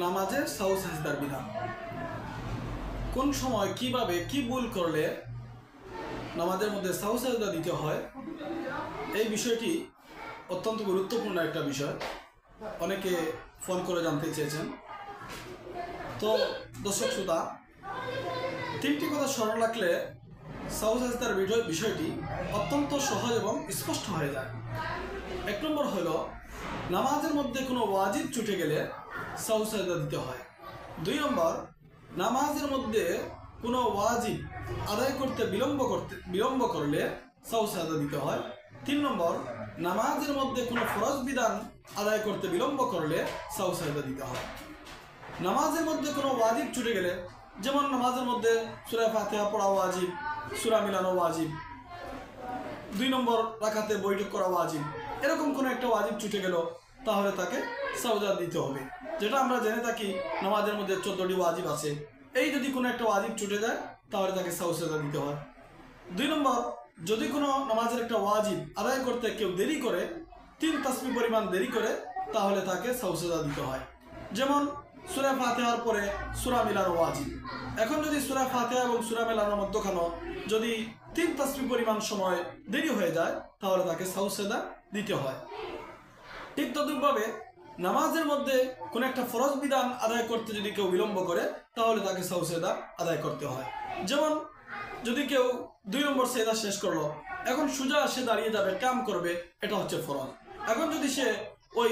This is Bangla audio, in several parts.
নামাজে সাউ সাজদার বিধান। কোন সময় কিভাবে কি ভুল করলে নামাজের মধ্যে সাউ সাজদা দিতে হয়, এই বিষয়টি অত্যন্ত গুরুত্বপূর্ণ একটা বিষয়। অনেকে ফোন করে জানতে চেয়েছেন। তো দর্শক শ্রোতা, তিনটি কথা স্মরণ রাখলে সাউ সাজদার বিষয়টি অত্যন্ত সহজ এবং স্পষ্ট হয়ে যায়। এক নম্বর হলো, নামাজের মধ্যে কোনো ওয়াজিব ছুটে গেলে সাউ সাজদা দিতে হয়। দুই নম্বর, নামাজের মধ্যে কোনো ওয়াজিব আদায় করতে বিলম্ব করলে সাউ সাজদা দিতে হয়। তিন নম্বর, নামাজের মধ্যে কোনো ফরজ বিধান আদায় করতে বিলম্ব করলে সাউ সাজদা দিতে হয়। নামাজের মধ্যে কোনো ওয়াজিব ছুটে গেলে, যেমন নামাজের মধ্যে সূরা ফাতিহা পড়া ওয়াজিব, সূরা মিলানো ওয়াজিব, 2 নম্বর রাকাতে বৈঠক করা ওয়াজিব, এরকম কোনো একটা ওয়াজিব ছুটে গেল, তাহলে তাকে সাজদা দিতে হবে। যেটা আমরা জেনে থাকি নামাজের মধ্যে 14টি ওয়াজিব আছে। এই যদি কোনো একটা ওয়াজিব ছুটে যায় তাহলে তাকে সাজদা দিতে হয়। 2 নম্বর, যদি কোনো নামাজের একটা ওয়াজিব আদায় করতে কেউ দেরি করে, 3 তাসবিহ পরিমাণ দেরি করে, তাহলে তাকে সাজদা দিতে হয়। যেমন সূরা ফাতিহার পরে সূরা মিলানো ওয়াজিব। এখন যদি সূরা ফাতিহা এবং সূরা মিলানোর মধ্যখানে যদি 3 তাসবিহ পরিমাণ সময় দেরি হয়ে যায়, তাহলে তাকে সাজদা দিতে হয়। ঠিক তদ্রূপভাবে নামাজের মধ্যে কোনো একটা ফরজ বিধান আদায় করতে যদি কেউ বিলম্ব করে, তাহলে তাকে সাজদা আদায় করতে হয়। যেমন যদি কেউ 2 নম্বর সেজদা শেষ করলো, এখন সোজা সে দাঁড়িয়ে যাবে, কাম করবে, এটা হচ্ছে ফরজ। এখন যদি সে ওই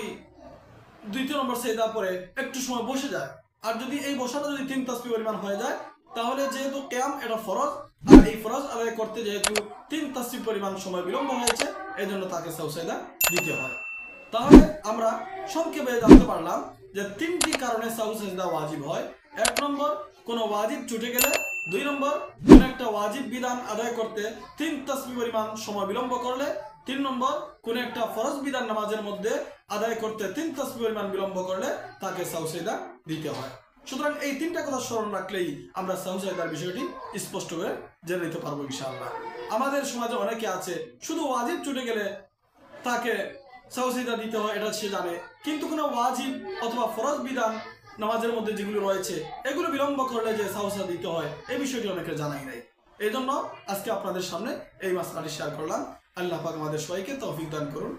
2 নম্বর সেজদা পরে একটু সময় বসে যায়, আর যদি এই বসাটা যদি 3 তাসবিহ পরিমাণ হয়ে যায়, তাহলে যেহেতু কিয়াম এটা ফরজ, আর এই ফরজ আদায় করতে যেহেতু 3 তাসবিহ পরিমাণ সময় বিলম্ব হয়েছে, এই জন্য তাকে সাজদা দিতে হয়। তাহলে আমরা সংক্ষেপে জানতে পারলাম যে 3টি কারণে সাজদা ওয়াজিব হয়। 1 নম্বর, কোনো ওয়াজিব ছুটে গেলে। 2 নম্বর, কোনো একটা ওয়াজিব বিধান আদায় করতে 3 তাসবিহ পরিমাণ সময় বিলম্ব করলে। 3 নম্বর, কোনো একটা ফরজ বিধান নামাজের মধ্যে আদায় করতে 3 তাসবিহ পরিমাণ বিলম্ব করলে তাকে সাজদা দিতে হয়। সুতরাং এই 3টা কথা স্মরণ রাখলেই আমরা সাজদার বিষয়টি স্পষ্ট করে জেনে নিতে পারবো ইনশাআল্লাহ। আমাদের সমাজে অনেকে আছে, শুধু ওয়াজিব ছুটে গেলে তাকে সাজদা দিতে হয়, এটা সে জানে, কিন্তু কোনো ওয়াজিব অথবা ফরজ বিধান নামাজের মধ্যে যেগুলো রয়েছে, এগুলো বিলম্ব করলে যে সাজদা দিতে হয়, এই বিষয়টি অনেকের জানাই নাই। এই জন্য আজকে আপনাদের সামনে এই মাসলাটি শেয়ার করলাম। আল্লাহ পাক আমাদের সবাইকে তৌফিক দান করুন।